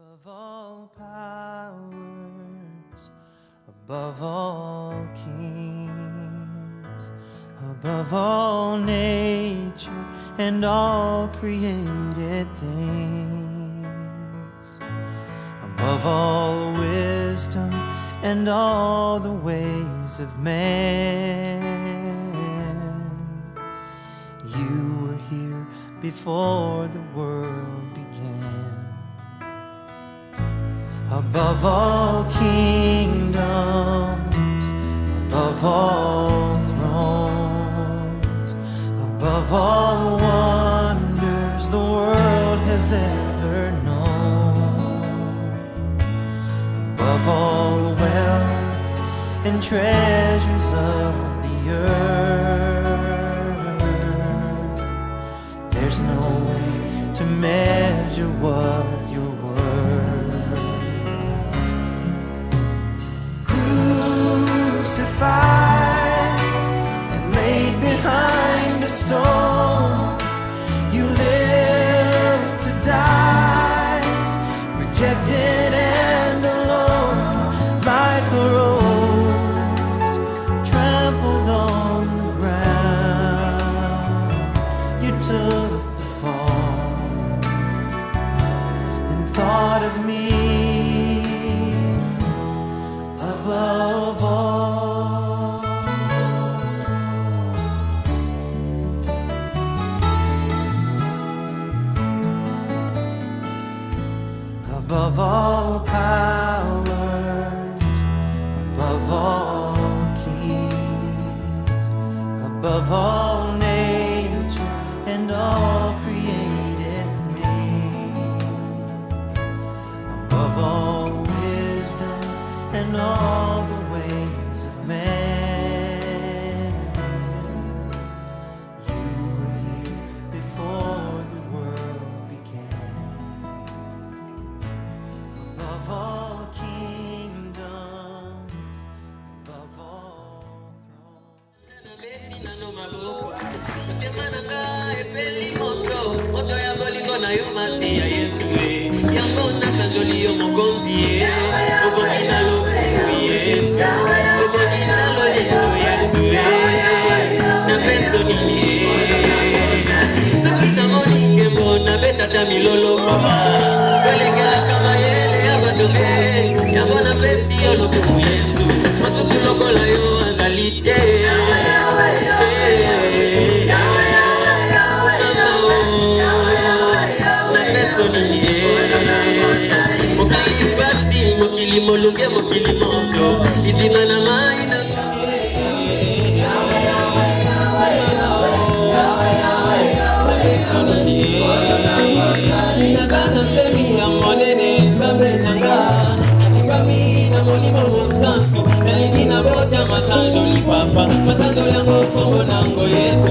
Above all powers, above all kings, above all nature and all created things, above all wisdom and all the ways of man, you were here before the world began. Above all kingdoms, above all thrones, above all wonders the world has ever known, above all wealth and treasures of the earth, there's no way to measure what you're worth. And laid behind a stone, you lived to die, rejected and alone, like a rose trampled on the ground. You took the fall and thought of me above all. Above all powers, above all kings, above all nature and all created things, above all wisdom and all the ways of man, you were here before the world began. Above all kingdoms, above all milolo mama welekela kama yele abadome yabona pesi olokumu Yesu masusu lokola yo azalite na peso nini mokili basi mokili molunge mokili moto izina na mai na Nazana femi ya monene nzambe nanga Azibami na molimo mosantu Nalini na boda masanjo li papa Masanjo yango kombo nango Yesu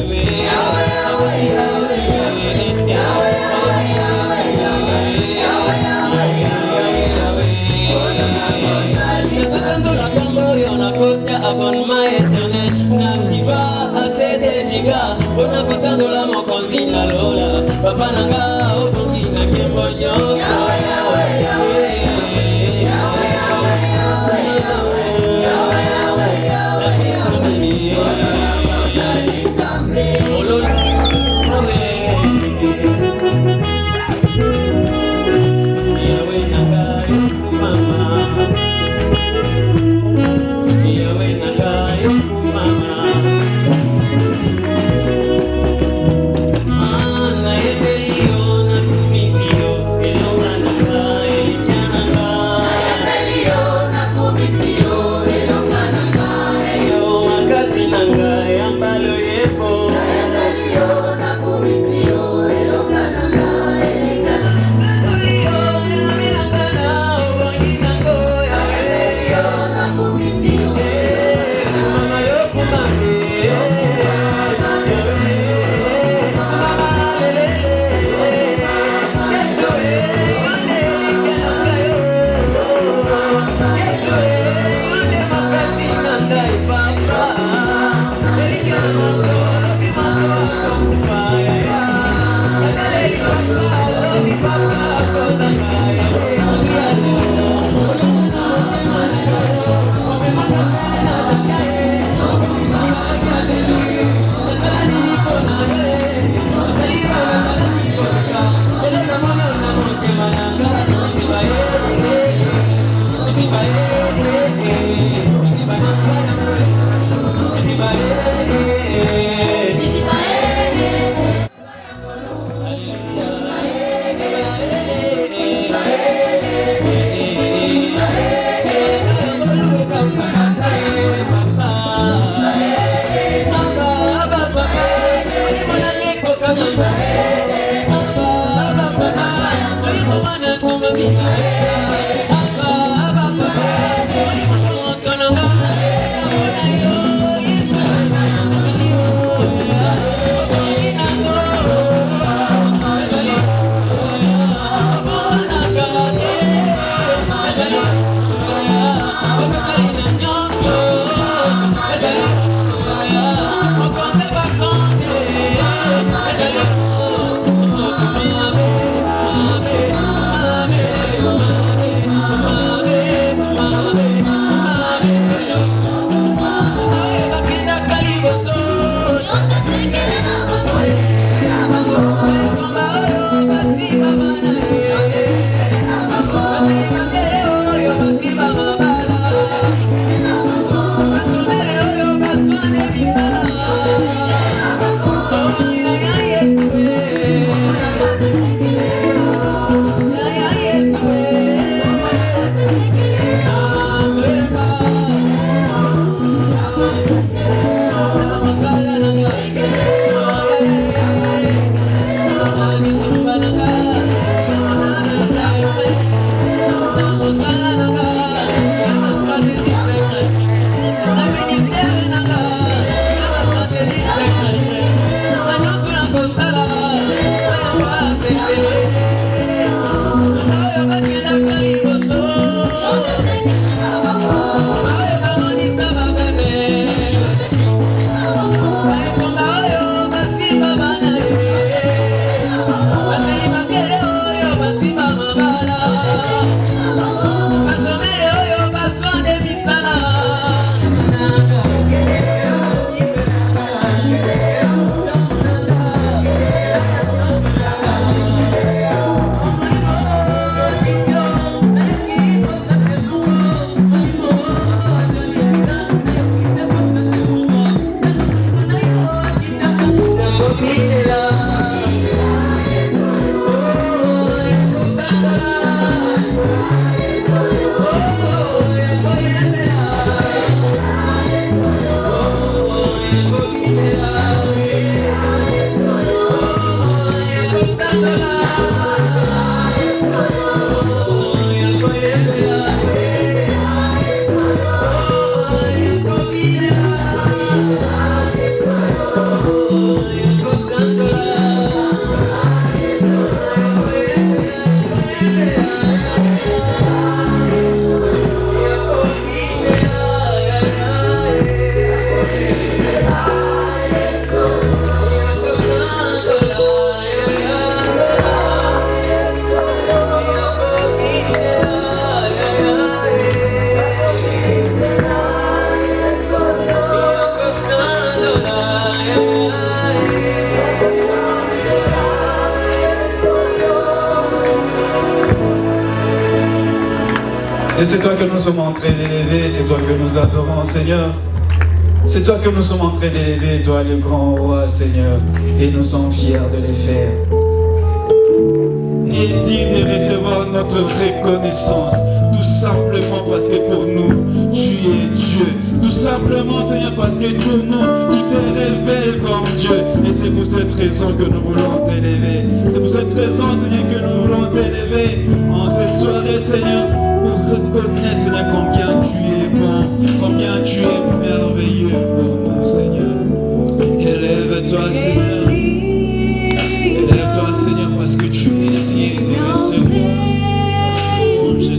C'est toi que nous sommes en train d'élever, c'est toi que nous adorons, Seigneur. C'est toi que nous sommes en train d'élever, toi le grand roi, Seigneur. Et nous sommes fiers de les faire. Il est digne de recevoir notre reconnaissance, tout simplement parce que pour nous, tu es Dieu. Tout simplement, Seigneur, parce que pour nous, tu te révèles comme Dieu. Et c'est pour cette raison que nous voulons t'élever. C'est pour cette raison, Seigneur, que nous voulons t'élever en cette soirée, Seigneur, pour reconnaître, Seigneur, combien tu es bon, combien tu es merveilleux pour nous, Seigneur. Élève-toi, Seigneur. Élève-toi, Seigneur, parce que tu es digne de recevoir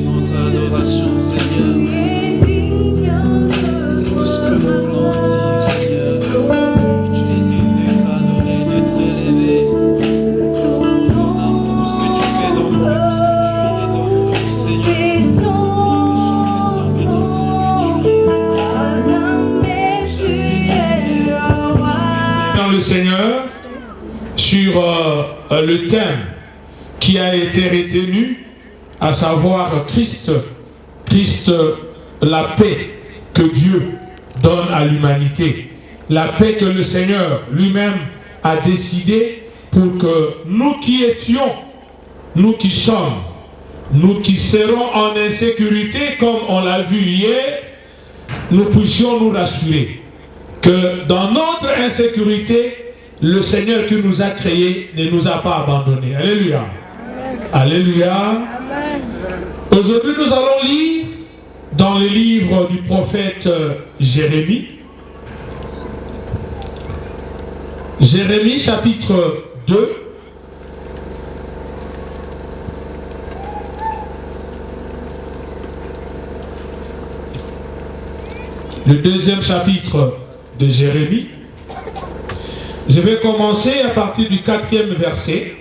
notre adoration, Seigneur. C'est tout ce que nous voulons dire, Seigneur. Tu es digne d'être adoré, d'être élevé. Pour ton amour, tout ce que tu fais dans nous, tout ce que tu es dans nous, Seigneur. Dans le Seigneur, sur le thème qui a été retenu, à savoir Christ, la paix que Dieu donne à l'humanité, la paix que le Seigneur lui-même a décidé pour que nous qui étions, nous qui sommes, nous qui serons en insécurité comme on l'a vu hier, nous puissions nous rassurer que dans notre insécurité, le Seigneur qui nous a créés ne nous a pas abandonnés. Alléluia. Amen. Alléluia. Amen. Aujourd'hui, nous allons lire dans le livre du prophète Jérémie. Jérémie chapitre 2. Le deuxième chapitre de Jérémie. Je vais commencer à partir du 4e verset.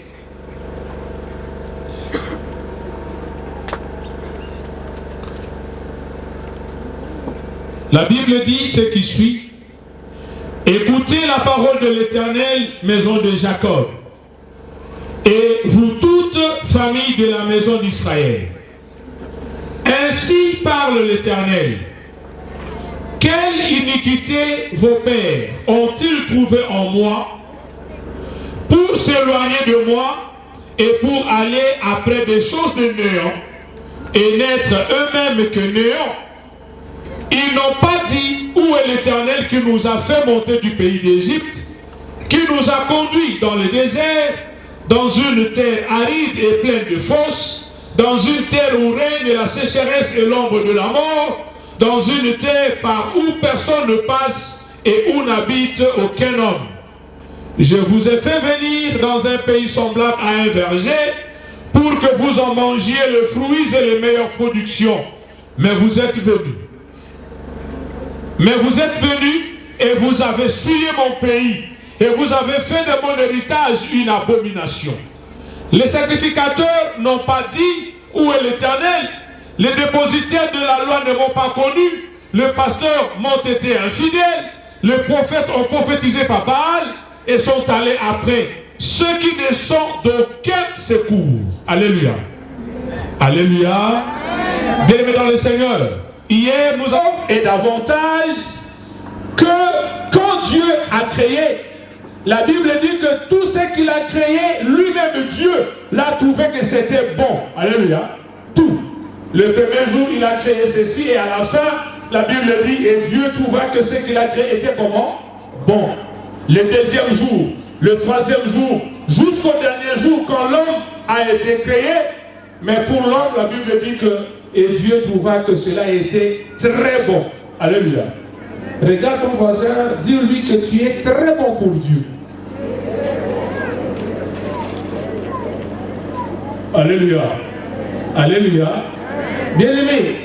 La Bible dit ce qui suit. Écoutez la parole de l'Éternel, maison de Jacob, et vous toutes, familles de la maison d'Israël. Ainsi parle l'Éternel. Quelle iniquité vos pères ont-ils trouvé en moi pour s'éloigner de moi et pour aller après des choses de néant et n'être eux-mêmes que néant? Ils n'ont pas dit où est l'Éternel qui nous a fait monter du pays d'Égypte, qui nous a conduits dans le désert, dans une terre aride et pleine de fosses, dans une terre où règne la sécheresse et l'ombre de la mort, dans une terre par où personne ne passe et où n'habite aucun homme. Je vous ai fait venir dans un pays semblable à un verger pour que vous en mangiez le fruit et les meilleures productions. Mais vous êtes venus. Mais vous êtes venus et vous avez souillé mon pays et vous avez fait de mon héritage une abomination. Les sacrificateurs n'ont pas dit où est l'Éternel. Les dépositaires de la loi ne m'ont pas connu. Les pasteurs m'ont été infidèles. Les prophètes ont prophétisé par Baal et sont allés après ceux qui ne sont d'aucun secours. Alléluia. Alléluia. Bien-aimés dans le Seigneur. Hier, nous avons et davantage que quand Dieu a créé, la Bible dit que tout ce qu'il a créé, lui-même Dieu, l'a trouvé que c'était bon. Alléluia. Tout. Le premier jour, il a créé ceci et à la fin, la Bible dit, et Dieu trouva que ce qu'il a créé était comment? Bon. Le deuxième jour, le troisième jour, jusqu'au dernier jour, quand l'homme a été créé, mais pour l'homme, la Bible dit que et Dieu trouva que cela était très bon. Alléluia. Regarde ton voisin, dis-lui que tu es très bon pour Dieu. Alléluia. Alléluia. Bien-aimé,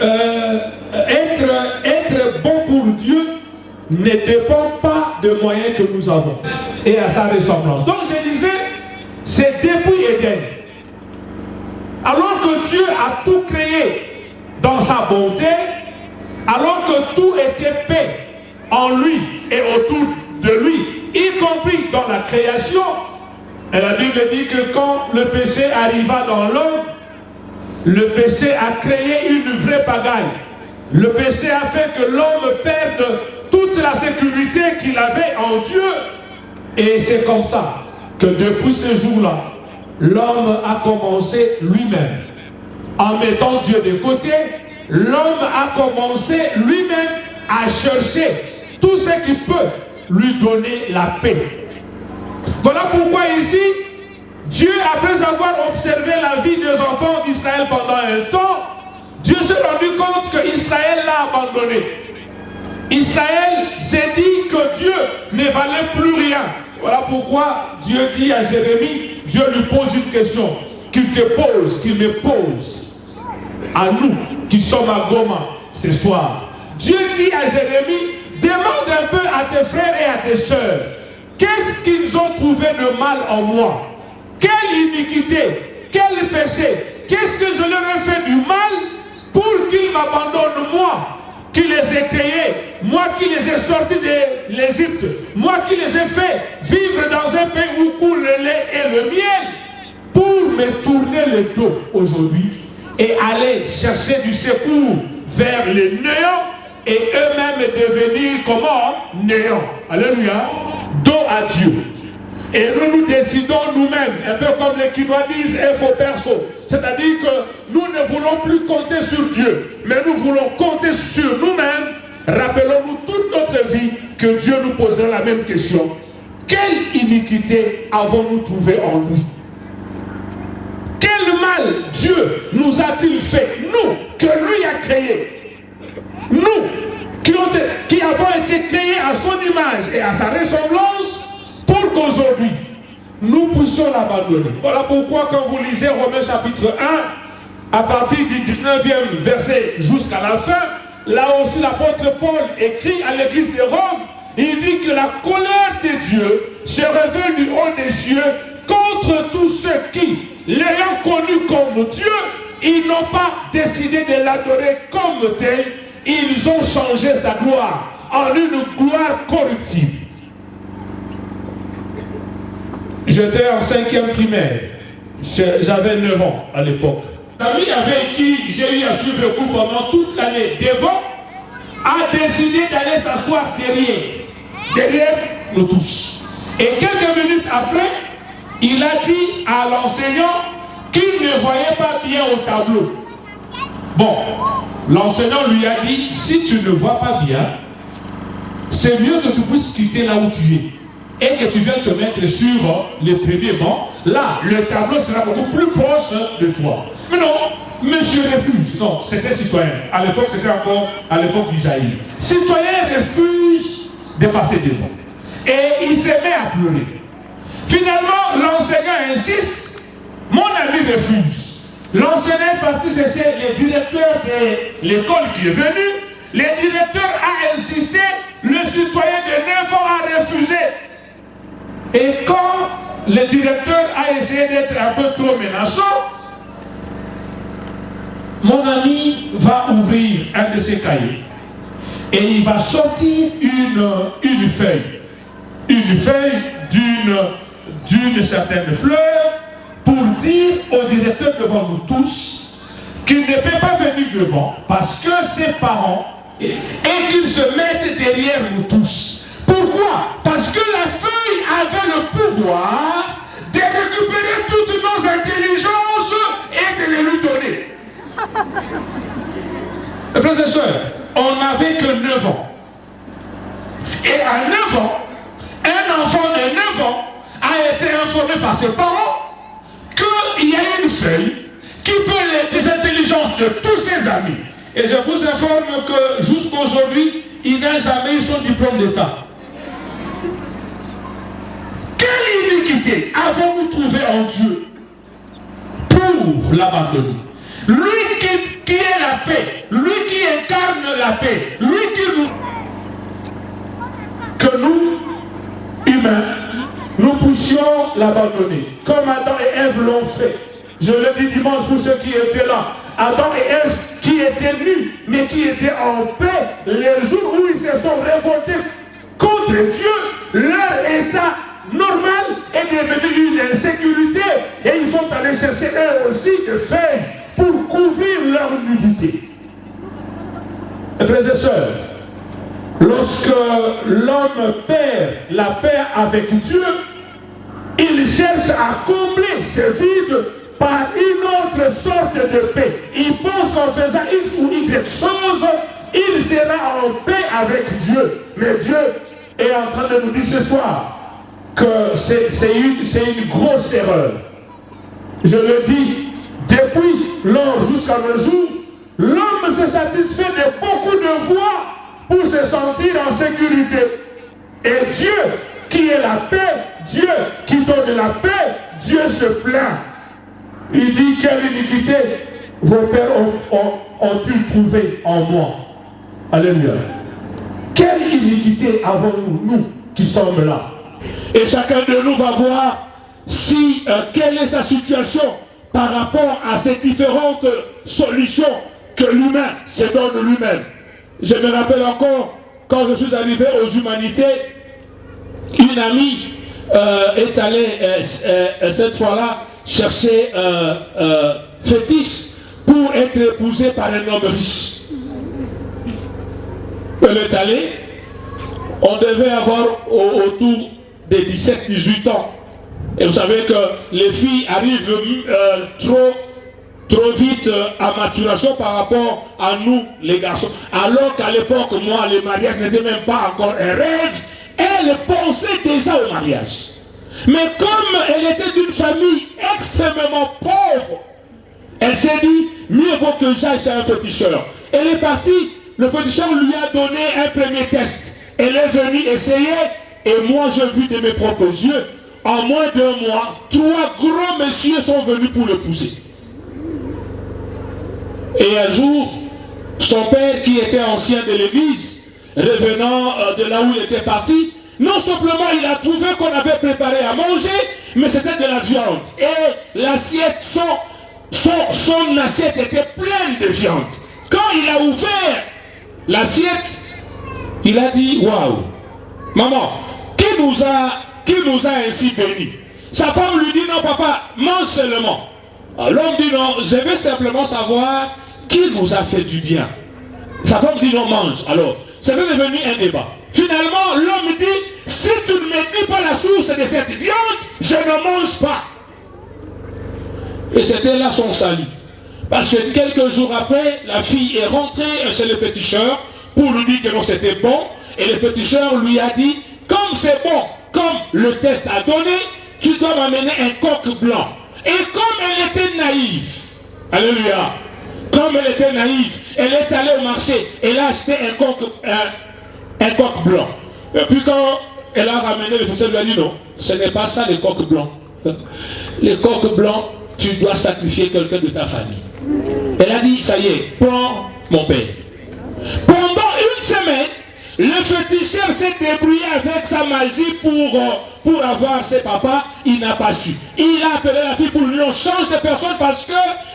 être bon pour Dieu ne dépend pas des moyens que nous avons et à sa ressemblance. Donc je disais, c'est depuis Éden. Alors que Dieu a tout créé dans sa bonté, alors que tout était paix en lui et autour de lui, y compris dans la création. Et la Bible dit que quand le péché arriva dans l'homme, le péché a créé une vraie pagaille. Le péché a fait que l'homme perde toute la sécurité qu'il avait en Dieu. Et c'est comme ça que depuis ce jour-là, l'homme a commencé lui-même. En mettant Dieu de côté, l'homme a commencé lui-même à chercher tout ce qui peut lui donner la paix. Voilà pourquoi ici, Dieu, après avoir observé la vie des enfants d'Israël pendant un temps, Dieu s'est rendu compte qu'Israël l'a abandonné. Israël s'est dit que Dieu ne valait plus rien. Voilà pourquoi Dieu dit à Jérémie, Dieu lui pose une question, qu'il te pose, qu'il me pose, à nous qui sommes à Goma ce soir. Dieu dit à Jérémie, demande un peu à tes frères et à tes sœurs, qu'est-ce qu'ils ont trouvé de mal en moi? Quelle iniquité, quel péché, qu'est-ce que je leur ai fait du mal pour qu'ils m'abandonnent moi, qui les ai créés, moi qui les ai sortis de l'Égypte, moi qui les ai fait vivre dans un pays où coule le lait et le miel, pour me tourner le dos aujourd'hui et aller chercher du secours vers le néant et eux-mêmes devenir comment? Néant. Alléluia. Dos à Dieu. Et nous décidons nous-mêmes, un peu comme les Quinois disent, il faut perso. C'est-à-dire que nous ne voulons plus compter sur Dieu, mais nous voulons compter sur nous-mêmes. Rappelons-nous toute notre vie que Dieu nous posera la même question. Quelle iniquité avons-nous trouvé en lui? Quel mal mal Dieu nous a-t-il fait, nous, que lui a créés, nous, qui avons été créés à son image et à sa ressemblance, pour qu'aujourd'hui, nous puissions l'abandonner. Voilà pourquoi quand vous lisez Romains chapitre 1, à partir du 19e verset jusqu'à la fin, là aussi l'apôtre Paul écrit à l'église de Rome, il dit que la colère de Dieu se révèle du haut des cieux contre tous ceux qui, l'ayant connu comme Dieu, ils n'ont pas décidé de l'adorer comme tel, ils ont changé sa gloire en une gloire corruptible. J'étais en 5e primaire, j'avais 9 ans à l'époque. L'ami avec qui j'ai eu à suivre le cours pendant toute l'année devant a décidé d'aller s'asseoir derrière nous tous. Et quelques minutes après, il a dit à l'enseignant qu'il ne voyait pas bien au tableau. Bon, l'enseignant lui a dit, si tu ne vois pas bien, c'est mieux que tu puisses quitter là où tu es et que tu viennes te mettre sur les premiers bancs. Là, le tableau sera beaucoup plus proche de toi. Mais non, monsieur refuse. Non, c'était citoyen. À l'époque, c'était encore à l'époque du Jaïr. Citoyen refuse de passer devant. Et il se met à pleurer. Finalement, l'enseignant insiste. Mon ami refuse. L'enseignant est parti chercher le directeur de l'école qui est venu. Le directeur a insisté. Le citoyen de 9 ans a refusé. Et quand le directeur a essayé d'être un peu trop menaçant, mon ami va ouvrir un de ses cahiers et il va sortir une feuille d'une certaine fleur pour dire au directeur devant nous tous qu'il ne peut pas venir devant parce que ses parents et qu'il se mette derrière nous tous. Pourquoi? Parce que la feuille avait le pouvoir de récupérer toutes nos intelligences et de les lui donner. Frères et sœurs, on n'avait que 9 ans. Et à 9 ans, un enfant de 9 ans a été informé par ses parents qu'il y a une feuille qui peut les intelligences de tous ses amis. Et je vous informe que jusqu'à aujourd'hui, il n'a jamais eu son diplôme d'État. Quelle iniquité avons-nous trouvé en Dieu pour l'abandonner? Lui qui est la paix, lui qui incarne la paix, lui qui nous... Que nous, humains, nous puissions l'abandonner, comme Adam et Ève l'ont fait. Je le dis dimanche pour ceux qui étaient là. Adam et Ève qui étaient nus, mais qui étaient en paix, les jours où ils se sont révoltés contre Dieu, leur état normal est devenu une insécurité et ils sont allés chercher eux aussi des feuilles pour couvrir leur nudité. Frères et sœurs, lorsque l'homme perd la paix avec Dieu, il cherche à combler ce vide par une autre sorte de paix. Il pense qu'en faisant X ou Y chose, il sera en paix avec Dieu. Mais Dieu est en train de nous dire ce soir que c'est une grosse erreur. Je le dis, depuis lors jusqu'à nos jours, l'homme se satisfait de beaucoup de voies pour se sentir en sécurité. Et Dieu, qui est la paix, Dieu qui donne la paix, Dieu se plaint. Il dit, quelle iniquité vos pères ont-ils trouvé en moi? Alléluia. Quelle iniquité avons-nous, nous qui sommes là? Et chacun de nous va voir si quelle est sa situation par rapport à ces différentes solutions que l'humain se donne lui-même. Je me rappelle encore, quand je suis arrivé aux humanités, une amie est allée cette fois-là chercher fétiche pour être épousée par un homme riche. Elle est allée, on devait avoir autour des 17-18 ans. Et vous savez que les filles arrivent trop vite à maturation par rapport à nous, les garçons. Alors qu'à l'époque, moi, le mariage n'était même pas encore un rêve. Elle pensait déjà au mariage. Mais comme elle était d'une famille extrêmement pauvre, Elle s'est dit, mieux vaut que j'aille chez un féticheur. Elle est partie, le féticheur lui a donné un premier test. Elle est venue essayer, et moi j'ai vu de mes propres yeux, en moins d'1 mois, 3 gros messieurs sont venus pour l'épouser. Et un jour, son père qui était ancien de l'église, revenant de là où il était parti, non simplement il a trouvé qu'on avait préparé à manger, mais c'était de la viande. Et l'assiette, son assiette était pleine de viande. Quand il a ouvert l'assiette, il a dit, waouh, maman, qui nous a ainsi bénis? Sa femme lui dit, non papa, mange seulement. L'homme dit, non, je veux simplement savoir qui nous a fait du bien. Sa femme dit, non, mange. Alors, c'est devenu un débat. Finalement, l'homme dit, si tu ne me dis pas la source de cette viande, je ne mange pas. Et c'était là son salut. Parce que quelques jours après, la fille est rentrée chez le féticheur pour lui dire que non, c'était bon. Et le féticheur lui a dit, comme c'est bon, comme le test a donné, tu dois m'amener un coq blanc. Et comme elle était naïve, alléluia, comme elle était naïve, elle est allée au marché, elle a acheté un coq blanc. Et puis quand elle a ramené, le féticheur lui a dit non, ce n'est pas ça le coq blanc. Le coq blanc, tu dois sacrifier quelqu'un de ta famille. Elle a dit, ça y est, prends mon père. Pendant une semaine, le féticheur s'est débrouillé avec sa magie pour avoir ses papas, il n'a pas su. Il a appelé la fille pour lui dire, on change de personne parce que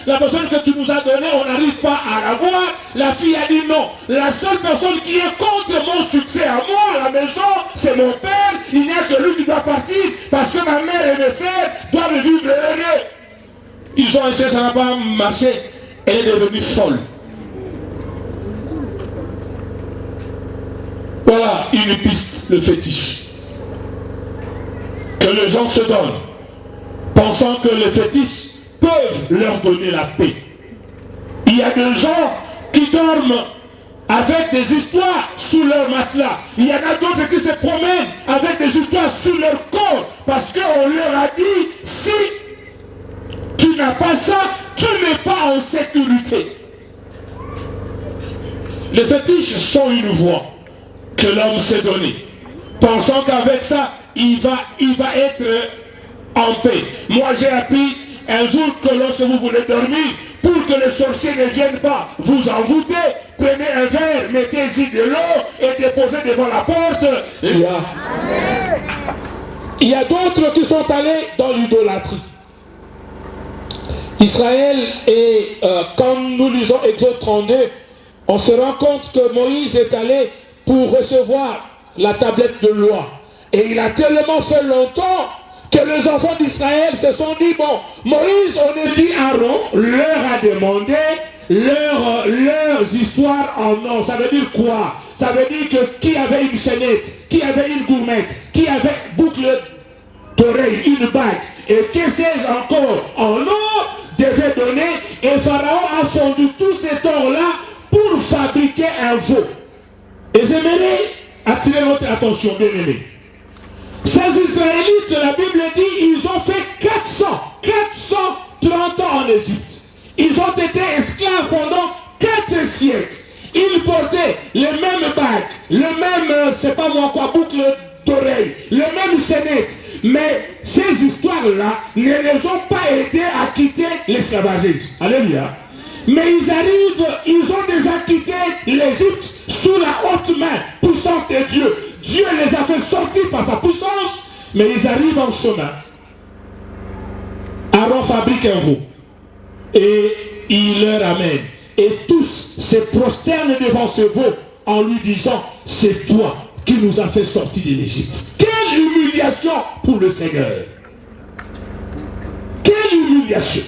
la personne que tu nous as donnée, on n'arrive pas à la voir. La fille a dit non, la seule personne qui est contre mon succès à moi, à la maison, c'est mon père. Il n'y a que lui qui doit partir parce que ma mère et mes frères doivent vivre heureux. Ils ont essayé, ça n'a pas marché. Elle est devenue folle. Voilà une piste, le fétiche. Que les gens se donnent, pensant que les fétiches peuvent leur donner la paix. Il y a des gens qui dorment avec des histoires sous leur matelas. Il y en a d'autres qui se promènent avec des histoires sous leur corps parce qu'on leur a dit, si tu n'as pas ça, tu n'es pas en sécurité. Les fétiches sont une voie que l'homme s'est donnée, pensant qu'avec ça, il va être en paix. Moi, j'ai appris un jour que lorsque vous voulez dormir, pour que les sorciers ne viennent pas vous envoûter, prenez un verre, mettez-y de l'eau et déposez devant la porte. Il y a d'autres qui sont allés dans l'idolâtrie. Israël, et quand nous lisons Exode 32, on se rend compte que Moïse est allé pour recevoir la tablette de loi. Et il a tellement fait longtemps que les enfants d'Israël se sont dit, bon, Moïse, on est dit Aaron, leur a demandé leurs histoires en or. Ça veut dire quoi? Ça veut dire que qui avait une chaînette, qui avait une gourmette, qui avait boucle d'oreille, une bague, et que sais-je encore en or, devait donner. Et Pharaon a fondu tout cet or-là pour fabriquer un veau. Et j'aimerais attirer notre attention, bien aimé. Ces Israélites, la Bible dit, ils ont fait 430 ans en Égypte. Ils ont été esclaves pendant 4 siècles. Ils portaient les mêmes bagues, le même, c'est pas moi quoi, boucle d'oreille, les mêmes chaînettes. Mais ces histoires-là ne les ont pas aidés à quitter l'esclavagisme. Alléluia. Mais ils arrivent, ils ont déjà quitté l'Égypte sous la haute main puissante de Dieu. Dieu les a fait sortir par sa puissance, mais ils arrivent en chemin. Aaron fabrique un veau et il leur amène. Et tous se prosternent devant ce veau en lui disant, c'est toi qui nous as fait sortir de l'Égypte. Quelle humiliation pour le Seigneur. Quelle humiliation.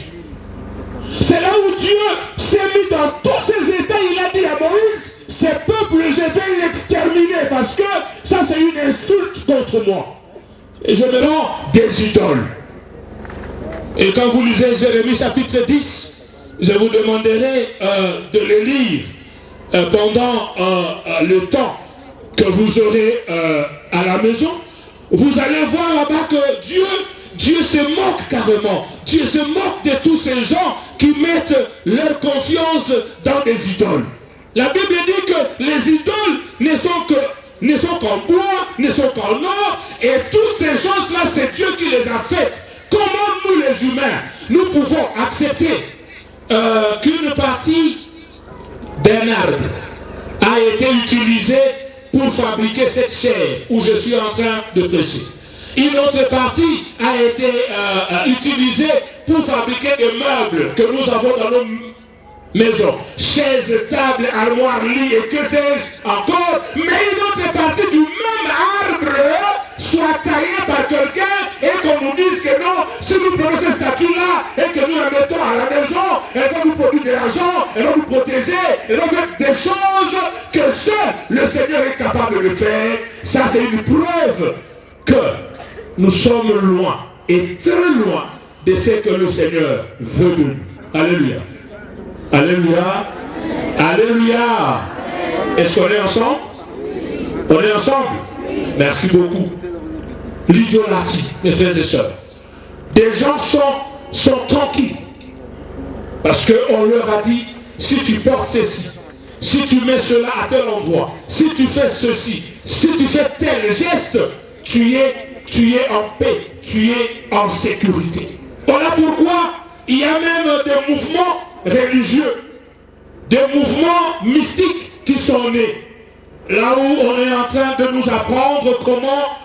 C'est là où Dieu s'est mis dans tous ses états. Il a dit à Moïse, ces peuples, je vais l'exterminer parce que ça c'est une insulte contre moi. Et je me rends des idoles. Et quand vous lisez Jérémie chapitre 10, je vous demanderai de le lire pendant le temps que vous aurez à la maison. Vous allez voir là-bas que Dieu Dieu se moque carrément. Dieu se moque de tous ces gens qui mettent leur confiance dans des idoles. La Bible dit que les idoles ne sont qu'en bois, ne sont qu'en or, et toutes ces choses-là, c'est Dieu qui les a faites. Comment nous les humains, nous pouvons accepter qu'une partie d'un arbre a été utilisée pour fabriquer cette chair où je suis en train de prêcher. Une autre partie a été utilisée pour fabriquer des meubles que nous avons dans nos maisons. Chaises, tables, armoires, lits et que sais-je encore. Mais une autre partie du même arbre soit taillée par quelqu'un et qu'on nous dise que non, si nous prenons cette statue-là et que nous la mettons à la maison, elle va nous produire de l'argent, elle va nous protéger, elle va faire des choses que seul le Seigneur est capable de faire. Ça, c'est une preuve que nous sommes loin et très loin de ce que le Seigneur veut de nous. Alléluia. Alléluia. Alléluia. Est-ce qu'on est ensemble? On est ensemble? Merci beaucoup. L'idolâtrie, mes frères et sœurs. Des gens sont tranquilles. Parce qu'on leur a dit, si tu portes ceci, si tu mets cela à tel endroit, si tu fais ceci, si tu fais tel geste, tu es en paix, tu es en sécurité. Voilà pourquoi il y a même des mouvements religieux, des mouvements mystiques qui sont nés. Là où on est en train de nous apprendre comment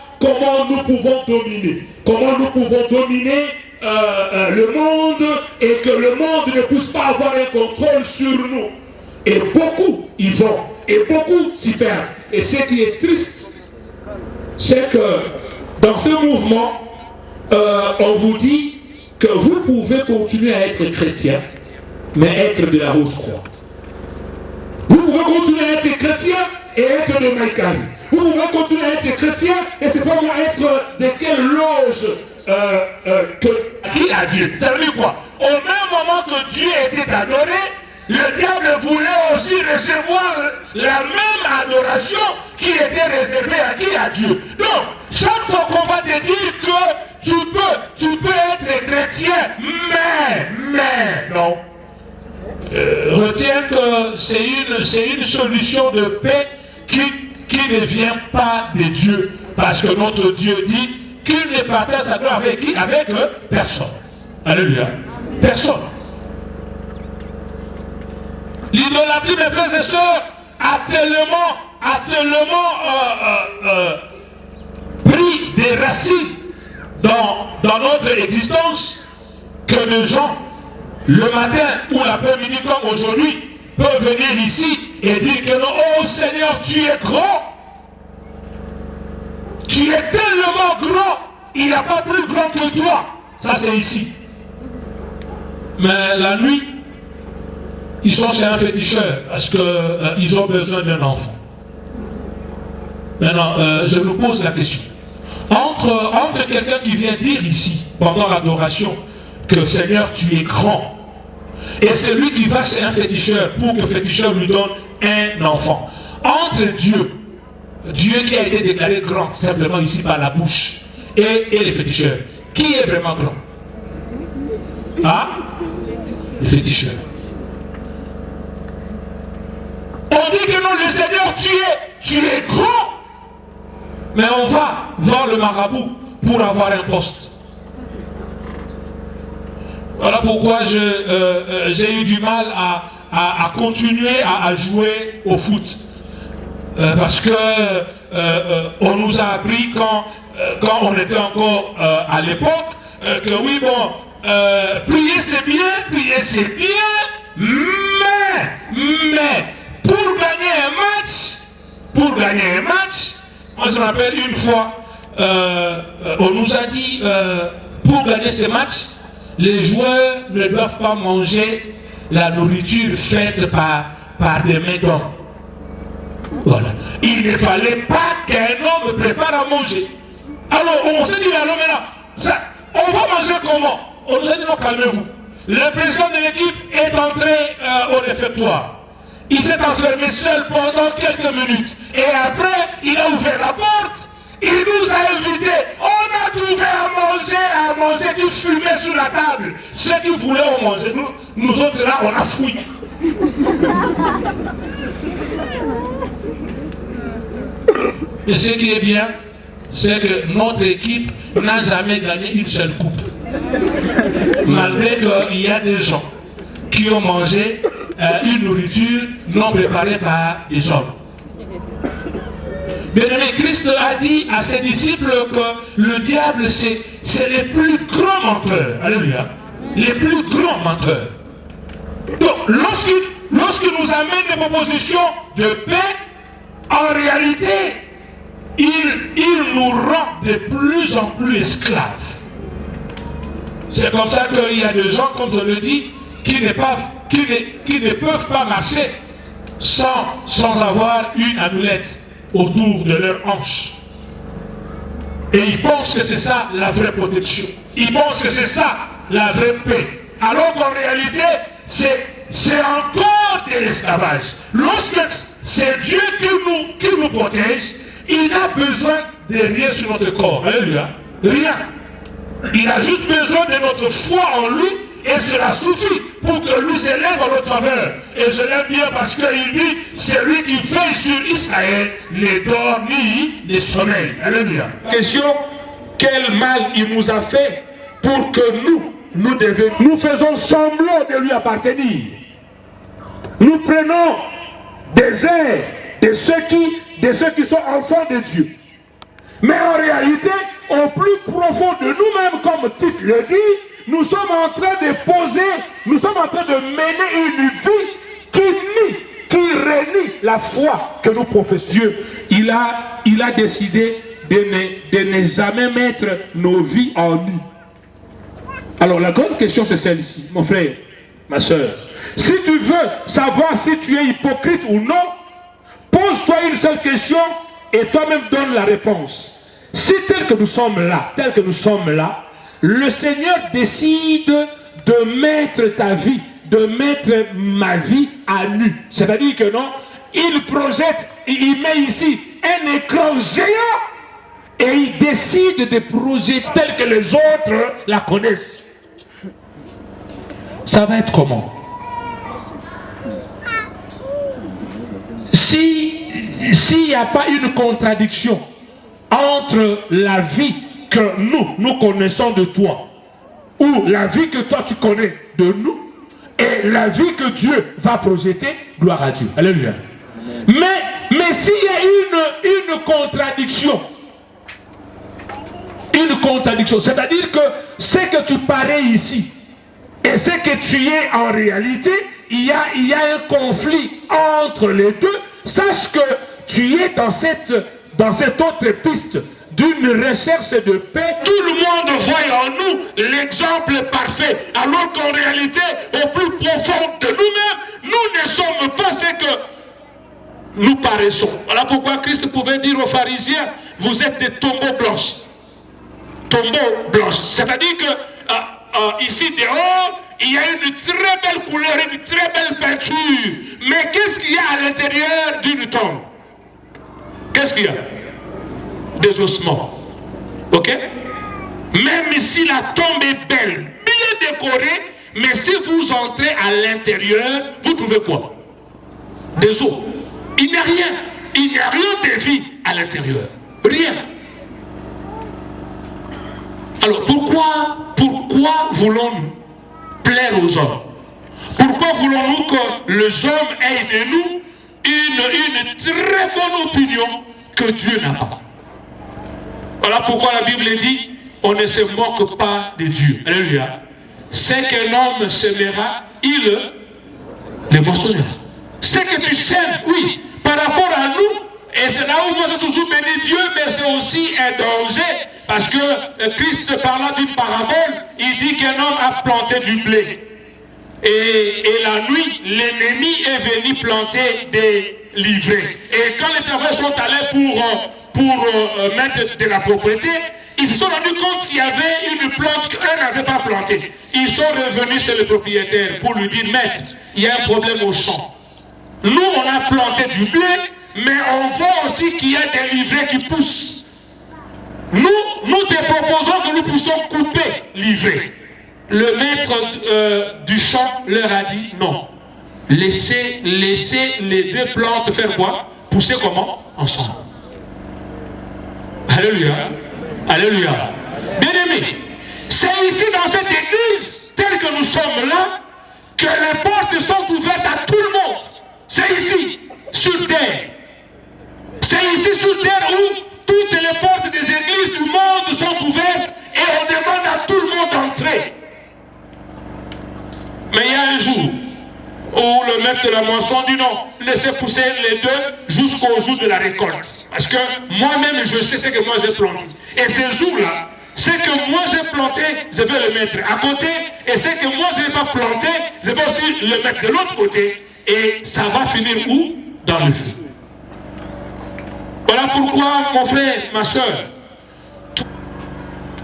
nous pouvons dominer. Comment nous pouvons dominer le monde et que le monde ne puisse pas avoir un contrôle sur nous. Et beaucoup y vont. Et beaucoup s'y perdent. Et ce qui est triste, c'est que dans ce mouvement, on vous dit que vous pouvez continuer à être chrétien, mais être de la Rose-Croix. Vous pouvez continuer à être chrétien et être de Maïkari. Vous pouvez continuer à être chrétien et c'est pas moi être de quelle loge qui a Dieu. Ça veut dire quoi? Au même moment que Dieu était adoré, le diable voulait aussi recevoir la même adoration qui était réservée à qui? À Dieu. Donc, chaque fois qu'on va te dire que tu peux être chrétien, mais non. Retiens que c'est une solution de paix qui ne vient pas de Dieu. Parce que notre Dieu dit qu'il ne partage sa gloire avec qui? Avec personne. Alléluia. Personne. L'idolâtrie, mes frères et sœurs, a tellement pris des racines dans notre existence que les gens, le matin ou l'après-midi comme aujourd'hui, peuvent venir ici et dire que non, oh Seigneur, tu es grand. Tu es tellement grand, il n'y a pas plus grand que toi. Ça c'est ici. Mais la nuit, ils sont chez un féticheur parce qu'ils ont besoin d'un enfant. Maintenant, je vous pose la question. Entre quelqu'un qui vient dire ici, pendant l'adoration, que Seigneur, tu es grand, et celui qui va chez un féticheur pour que le féticheur lui donne un enfant. Entre Dieu qui a été déclaré grand simplement ici par la bouche, et les féticheurs, qui est vraiment grand? Ah? Le féticheur. On dit que non, le Seigneur, tu es grand. Mais on va voir le marabout pour avoir un poste. Voilà pourquoi j'ai eu du mal à continuer à jouer au foot. Parce que on nous a appris quand on était encore à l'époque que oui, bon, prier c'est bien, mais pour gagner un match, moi je me rappelle une fois, on nous a dit, pour gagner ce match, les joueurs ne doivent pas manger la nourriture faite par des mains d'hommes. Voilà. Il ne fallait pas qu'un homme prépare à manger. Alors on s'est dit, alors maintenant, on va manger comment? On nous a dit, non, calmez-vous. Le président de l'équipe est entré au réfectoire. Il s'est enfermé seul pendant quelques minutes. Et après, il a ouvert la porte. Il nous a invités. On a trouvé à manger, qui fumait sur la table. Ceux qui voulaient en manger, nous autres là, on a fouillé. Et ce qui est bien, c'est que notre équipe n'a jamais gagné une seule coupe. Malgré qu'il y a des gens qui ont mangé une nourriture non préparée par des hommes. Bien-aimé, Christ a dit à ses disciples que le diable, c'est les plus grands menteurs. Alléluia. Les plus grands menteurs. Donc, lorsqu'il nous amène des propositions de paix, en réalité, il nous rend de plus en plus esclaves. C'est comme ça qu'il y a des gens, comme je le dis, qui ne peuvent pas marcher sans avoir une amulette autour de leur hanche. Et ils pensent que c'est ça la vraie protection. Ils pensent que c'est ça la vraie paix. Alors qu'en réalité, c'est encore de l'esclavage. Lorsque c'est Dieu qui nous protège, il n'a besoin de rien sur notre corps. Alléluia. Rien. Il a juste besoin de notre foi en lui et cela suffit pour que lui s'élève en notre faveur. Et je l'aime bien parce qu'il dit, c'est lui qui veille sur Israël, ne dort ni ne sommeille. Alléluia. Question, quel mal il nous a fait pour que nous faisons semblant de lui appartenir. Nous prenons des airs de ceux qui sont enfants de Dieu. Mais en réalité, au plus profond de nous-mêmes, comme Tite le dit, nous sommes en train de mener une vie qui renie la foi que nous professions. Il a décidé de ne jamais mettre nos vies en nous. Alors la grande question c'est celle-ci, mon frère, ma soeur. Si tu veux savoir si tu es hypocrite ou non, pose-toi une seule question et toi-même donne la réponse. Si tel que nous sommes là, le Seigneur décide de mettre ta vie, de mettre ma vie à nu. C'est-à-dire que non, il projette, il met ici un écran géant et il décide de projeter tel que les autres la connaissent. Ça va être comment? S'il n'y a pas une contradiction entre la vie que nous connaissons de toi, ou la vie que toi tu connais de nous, et la vie que Dieu va projeter, gloire à Dieu. Alléluia. Mais s'il y a une contradiction, c'est-à-dire que ce que tu parais ici, et ce que tu es en réalité, il y a un conflit entre les deux. Sache que tu es dans cette autre piste d'une recherche de paix. Tout le monde voit en nous l'exemple parfait, alors qu'en réalité, au plus profond de nous-mêmes, nous ne sommes pas ce que nous paraissons. Voilà pourquoi Christ pouvait dire aux pharisiens, vous êtes des tombeaux blanches. Tombeaux blanches. C'est-à-dire que ici dehors, il y a une très belle couleur, une très belle peinture. Mais qu'est-ce qu'il y a à l'intérieur d'une tombe? Qu'est-ce qu'il y a? Des ossements. Ok? Même si la tombe est belle, bien décorée, mais si vous entrez à l'intérieur, vous trouvez quoi? Des os. Il n'y a rien. Il n'y a rien de vie à l'intérieur. Rien. Alors pourquoi voulons-nous plaire aux hommes? Pourquoi voulons-nous que les hommes aient de nous une très bonne opinion que Dieu n'a pas? Voilà pourquoi la Bible dit, on ne se moque pas de Dieu. Alléluia. C'est qu'un homme semera, il le moissonnera. C'est que tu sèmes, oui, par rapport à nous, et c'est là où moi j'ai toujours béni Dieu, mais c'est aussi un danger, parce que Christ parlant d'une parabole, il dit qu'un homme a planté du blé. Et la nuit, l'ennemi est venu planter des livrées. Et quand les travailleurs sont allés pour mettre de la propriété, ils se sont rendus compte qu'il y avait une plante qu'eux n'avaient pas plantée. Ils sont revenus chez le propriétaire pour lui dire, maître, il y a un problème au champ. Nous, on a planté du blé, mais on voit aussi qu'il y a des livrées qui poussent. Nous te proposons que nous puissions couper l'ivraie. Le maître du champ leur a dit non. Laissez les deux plantes faire quoi? Pousser comment? Ensemble. Alléluia. Alléluia. Bien-aimés, c'est ici dans cette église, telle que nous sommes là, que les portes sont ouvertes à tout le monde. C'est ici, sur terre. C'est ici, sur terre, où toutes les portes des églises du monde sont ouvertes et on demande à tout le monde d'entrer. Mais il y a un jour où le maître de la moisson dit non, laissez pousser les deux jusqu'au jour de la récolte. Parce que moi-même, je sais ce que moi j'ai planté. Et ce jour-là, ce que moi j'ai planté, je vais le mettre à côté. Et ce que moi je n'ai pas planté, je vais aussi le mettre de l'autre côté. Et ça va finir où? Dans le feu. Voilà pourquoi, mon frère, ma soeur,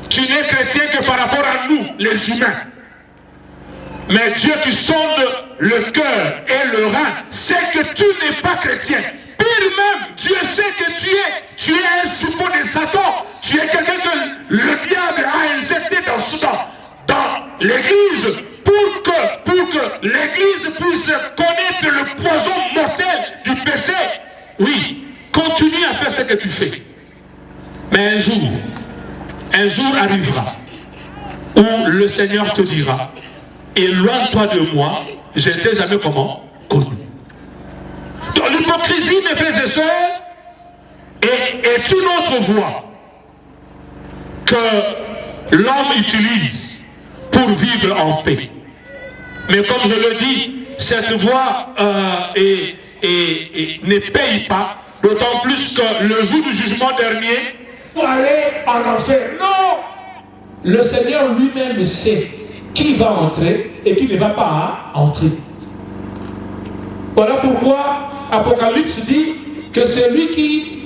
tu n'es chrétien que par rapport à nous, les humains. Mais Dieu qui sonde le cœur et le rein sait que tu n'es pas chrétien. Pire même, Dieu sait que tu es un suppôt de Satan. Tu es quelqu'un que le diable a injecté dans l'église pour que l'église puisse connaître le poison mortel du péché. Oui, continue à faire ce que tu fais. Mais un jour arrivera où le Seigneur te dira: éloigne-toi de moi, je ne t'ai jamais comment connu. Donc l'hypocrisie, mes frères et sœurs, est une autre voie que l'homme utilise pour vivre en paix. Mais comme je le dis, cette voie ne paye pas, d'autant plus que le jour du jugement dernier, pour aller en enfer. Non! Le Seigneur lui-même sait qui va entrer et qui ne va pas entrer. Voilà pourquoi Apocalypse dit que celui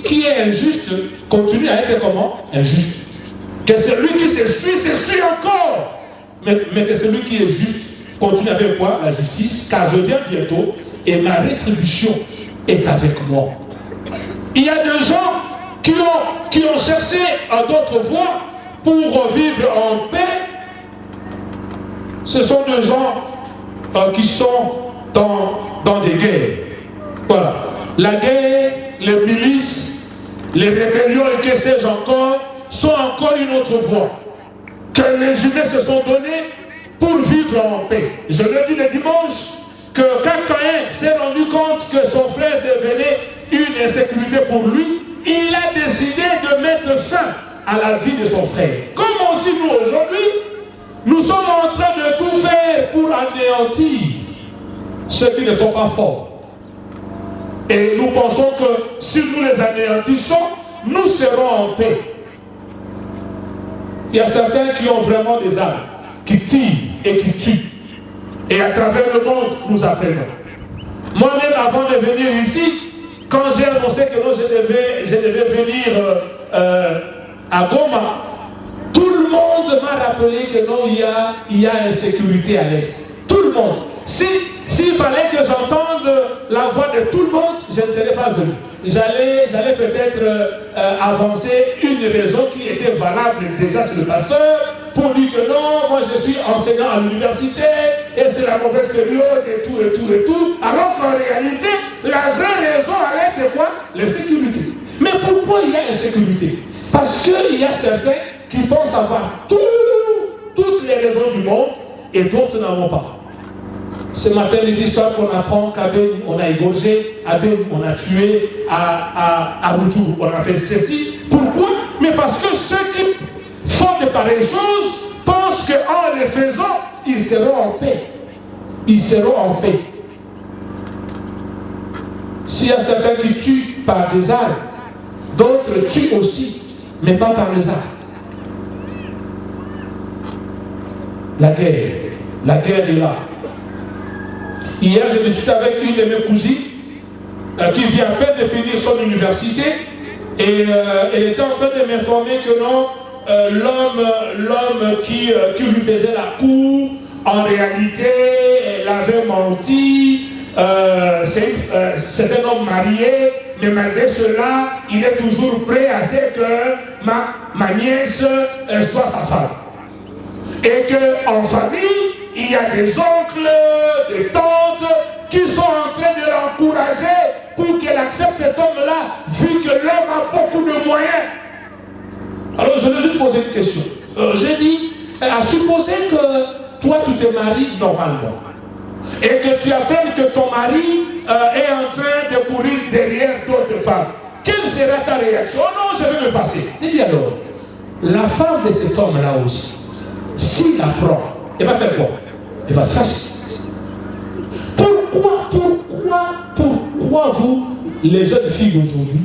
qui est injuste continue à être comment? Injuste. Que celui qui s'essuie encore. Mais que celui qui est juste continue à faire quoi? La justice. Car je viens bientôt et ma rétribution est avec moi. Il y a des gens qui ont cherché d'autres voies pour vivre en paix. Ce sont des gens qui sont dans des guerres. Voilà. La guerre, les milices, les rébellions et que sais-je encore, sont encore une autre voie que les humains se sont donnés pour vivre en paix. Je le dis le dimanche, que quand Caïn s'est rendu compte que son frère devenait une insécurité pour lui, il a décidé de mettre fin à la vie de son frère. Comme aussi nous aujourd'hui, nous sommes en train de tout faire pour anéantir ceux qui ne sont pas forts. Et nous pensons que si nous les anéantissons, nous serons en paix. Il y a certains qui ont vraiment des armes, qui tirent et qui tuent. Et à travers le monde, nous appelons. Moi-même, avant de venir ici, quand j'ai annoncé que non, je devais venir à Goma, tout le monde m'a rappelé que non, il y a insécurité à l'Est. Tout le monde. S'il fallait que j'entende la voix de tout le monde, je ne serais pas venu. J'allais peut-être avancer une raison qui était valable déjà sur le pasteur, pour dire que non, moi je suis enseignant à l'université, et c'est la mauvaise période, et tout. Alors qu'en réalité, la vraie raison allait être quoi? L'insécurité. Mais pourquoi il y a insécurité? Parce qu'il y a certains qui pensent avoir toutes les raisons du monde, et d'autres n'en ont pas. Ce matin, l'histoire qu'on apprend qu'à Ben, on a égorgé, à Ben, on a tué, à Routou, on a fait ceci. Pourquoi? Mais parce que ceux qui font de pareilles choses pensent qu'en les faisant, ils seront en paix. Ils seront en paix. S'il y a certains qui tuent par des armes, d'autres tuent aussi, mais pas par les armes. La guerre est là. Hier, je discutais avec une de mes cousines qui vient à peine de finir son université et elle était en train de m'informer que non, l'homme qui lui faisait la cour, en réalité, elle avait menti, c'est un homme marié, mais malgré cela, il est toujours prêt à ce que ma nièce soit sa femme. Et qu'en famille, il y a des oncles, des tantes qui sont en train de l'encourager pour qu'elle accepte cet homme-là, vu que l'homme a beaucoup de moyens. Alors je lui ai juste posé une question. J'ai dit, à supposer que toi tu te maries normalement et que tu apprennes que ton mari est en train de courir derrière d'autres femmes, quelle sera ta réaction? Oh non, je vais me passer. J'ai dit alors, la femme de cet homme-là aussi, s'il la prend, elle va faire quoi? Elle va se fâcher. Pourquoi vous, les jeunes filles d'aujourd'hui,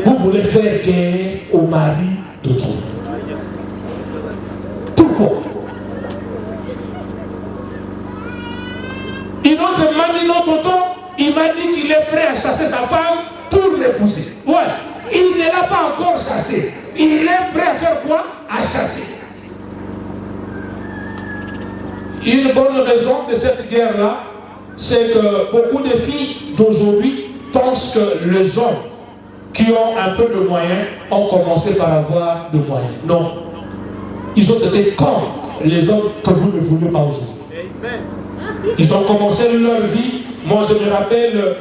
vous voulez faire guerre au mari d'autrui? Pourquoi? Une autre temps, il m'a dit qu'il est prêt à chasser sa femme pour l'épouser. Ouais, il ne l'a pas encore chassé. Il est prêt à faire quoi? À chasser. Une bonne raison de cette guerre-là, c'est que beaucoup de filles d'aujourd'hui pensent que les hommes qui ont un peu de moyens ont commencé par avoir de moyens. Non. Ils ont été comme les hommes que vous ne voulez pas aujourd'hui. Ils ont commencé leur vie. Moi, je me rappelle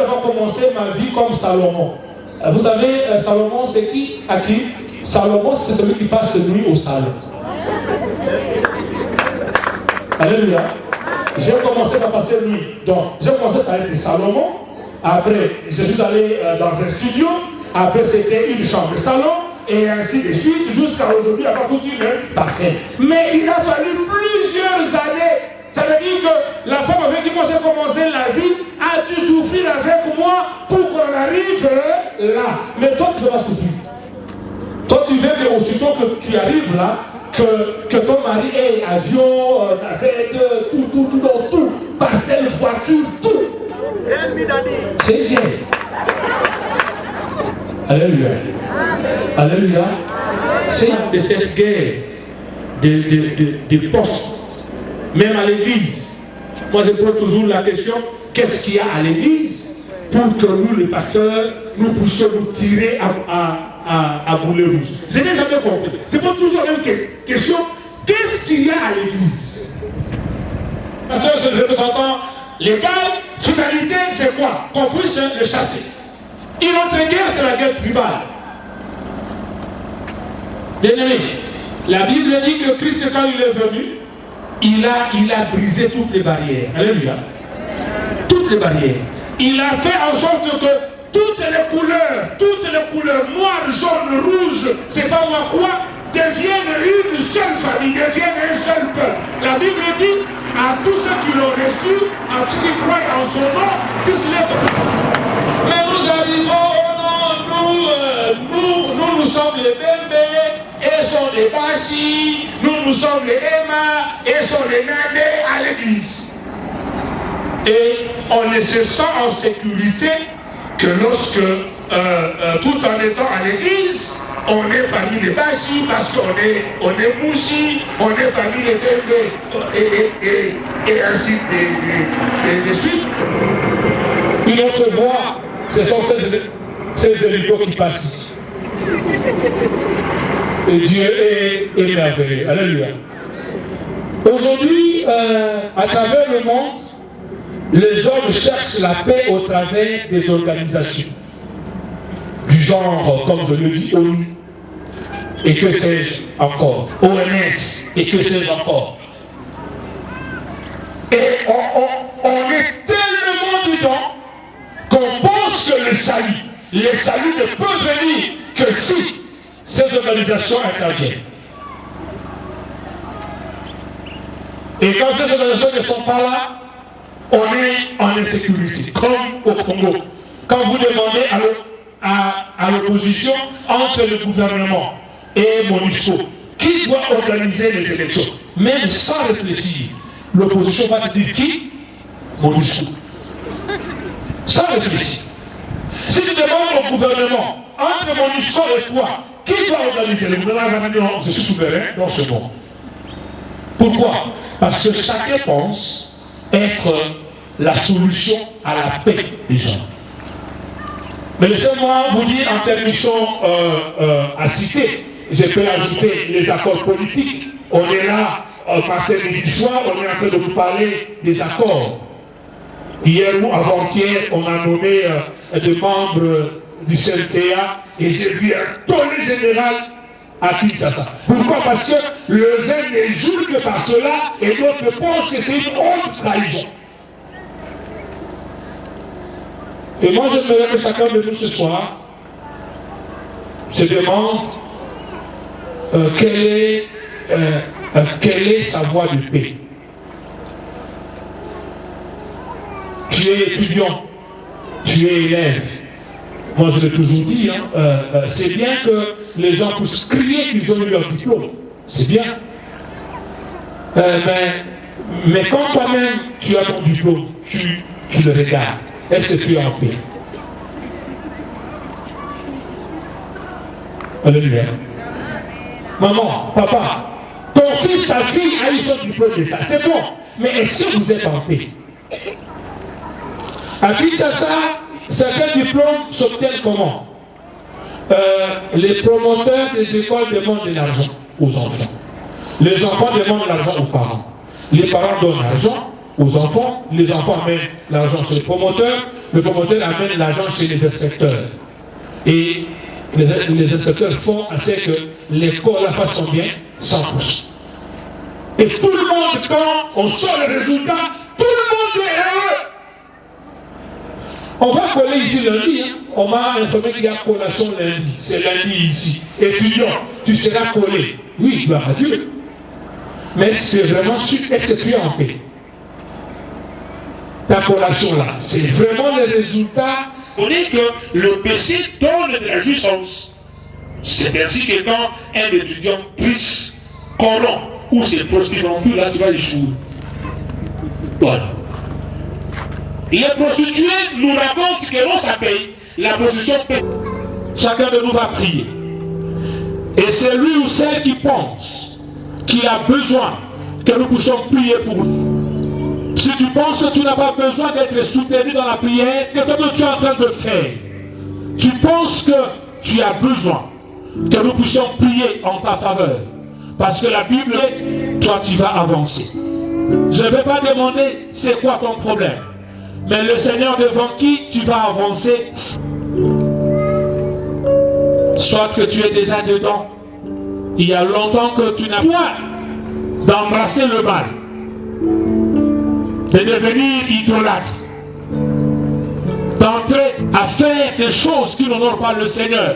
avoir commencé ma vie comme Salomon. Vous savez, Salomon, c'est qui? À qui? Salomon, c'est celui qui passe nuit au salon. Alléluia. J'ai commencé par passer nuit. Donc, j'ai commencé par être Salomon. Après, je suis allé dans un studio. Après, c'était une chambre de salon. Et ainsi de suite, jusqu'à aujourd'hui, avoir toute une parcelle. Mais il a fallu plusieurs années. Ça veut dire que la femme avec qui moi j'ai commencé la vie a dû souffrir avec moi pour qu'on arrive là. Mais toi, tu ne vas pas souffrir. Toi, tu veux que aussitôt que tu arrives là, que ton mari ait avion, navette, tout, parcelle, voiture, tout. C'est bien. Alléluia. Alléluia. C'est de cette guerre de postes, même à l'église. Moi, je pose toujours la question, qu'est-ce qu'il y a à l'église pour que nous, les pasteurs, nous puissions nous tirer à boulet rouge? Je n'ai jamais compris. C'est pas toujours la même question. Qu'est-ce qu'il y a à l'église? Pasteur, je le représentant légal, finalité, c'est quoi? Qu'on puisse le chasser. Une autre guerre, c'est la guerre tribale. Bien-aimé, la Bible dit que Christ, quand il est venu, il a brisé toutes les barrières. Alléluia. Toutes les barrières. Il a fait en sorte que toutes les couleurs, noir, jaune, rouge, c'est pas moi quoi, deviennent une seule famille, deviennent un seul peuple. La Bible dit à tous ceux qui l'ont reçu, à tous ceux qui croient en son nom, puissent les... Mais nous arrivons au nom, nous sommes les bébés, et sont les bachis, nous sommes les Emma, et sont les nanés à l'église. Et on ne se sent en sécurité que lorsque, tout en étant à l'église, on est parmi les bachis, parce qu'on est mouchis, on est parmi les bébés, et ainsi de suite. Une autre voie, ce sont ces hélicos qui passent ici. Et Dieu est merveilleux. Alléluia. Aujourd'hui, à travers le monde, les hommes cherchent la paix au travers des organisations. Du genre, comme je le dis, ONU. Et que sais-je encore? OMS. Et que sais-je encore? Et on est tellement dedans qu'on pense que le salut ne peut venir que si ces organisations interviennent. Et quand ces organisations ne sont pas là, on est en insécurité, comme au Congo. Quand vous demandez à l'opposition entre le gouvernement et MONUSCO, qui doit organiser les élections, même sans réfléchir, l'opposition va te dire qui? MONUSCO. Sans réfléchir. Si tu demandes au gouvernement, entre MONUSCO et toi, qui doit organiser? Le gouvernement va dire non, je suis souverain dans ce monde. Pourquoi? Parce que chacun pense être la solution à la paix des gens. Mais laissez-moi vous dire en terminant à citer, je peux ajouter les accords politiques. On est là, passer midi soir, on est en train de vous parler des accords. Hier ou avant-hier, on a nommé des membres du CNTA et j'ai vu un tollé général à Kinshasa. Pourquoi? Parce que le zèle ne joue que par cela et d'autres pensent que c'est une autre trahison. Et moi, j'aimerais que chacun de nous ce soir se demande quelle est sa voie de paix. Tu es étudiant, tu es élève. Moi, je l'ai toujours dit, c'est bien que les gens puissent crier qu'ils ont eu leur diplôme. C'est bien. Mais quand toi-même, tu as ton diplôme, tu le regardes. Est-ce que tu es en paix? Alléluia. Maman, papa, ton fils, ta fille a eu son diplôme d'État. C'est bon. Mais est-ce que vous êtes en paix? À Kinshasa, certains diplômes s'obtiennent comment? Les promoteurs des écoles demandent de l'argent aux enfants. Les enfants demandent l'argent aux parents. Les parents donnent l'argent aux enfants, les enfants amènent l'argent chez le promoteur amène l'argent chez les inspecteurs. Et les inspecteurs font assez que l'école la fasse bien 100%. Et tout le monde, quand on sort le résultat, tout le monde est heureux. On va coller ici lundi, on m'a informé qu'il y a collation lundi. C'est lundi ici. Étudiant, tu seras collé. Oui, gloire à Dieu. Mais est-ce que vraiment est-ce que tu es en paix? Ta collation là, c'est vraiment le résultat. On dit que le péché donne de la jouissance. C'est ainsi que quand un étudiant triche, corrompt ou se prostitue non plus, là tu vas échouer. Voilà. Les prostituées nous racontent que l'on s'appelle la prostitution paie. Chacun de nous va prier. Et c'est lui ou celle qui pense qu'il a besoin que nous puissions prier pour lui. Si tu penses que tu n'as pas besoin d'être soutenu dans la prière, que comme tu es en train de faire, tu penses que tu as besoin que nous puissions prier en ta faveur. Parce que la Bible est, toi tu vas avancer. Je ne vais pas demander c'est quoi ton problème. Mais le Seigneur devant qui tu vas avancer, soit que tu es déjà dedans, il y a longtemps que tu n'as pas d'embrasser le mal, de devenir idolâtre, d'entrer à faire des choses qui n'honorent pas le Seigneur,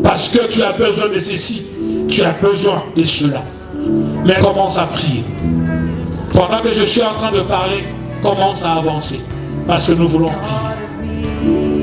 parce que tu as besoin de ceci, tu as besoin de cela. Mais commence à prier. Pendant que je suis en train de parler, commence à avancer, parce que nous voulons prier.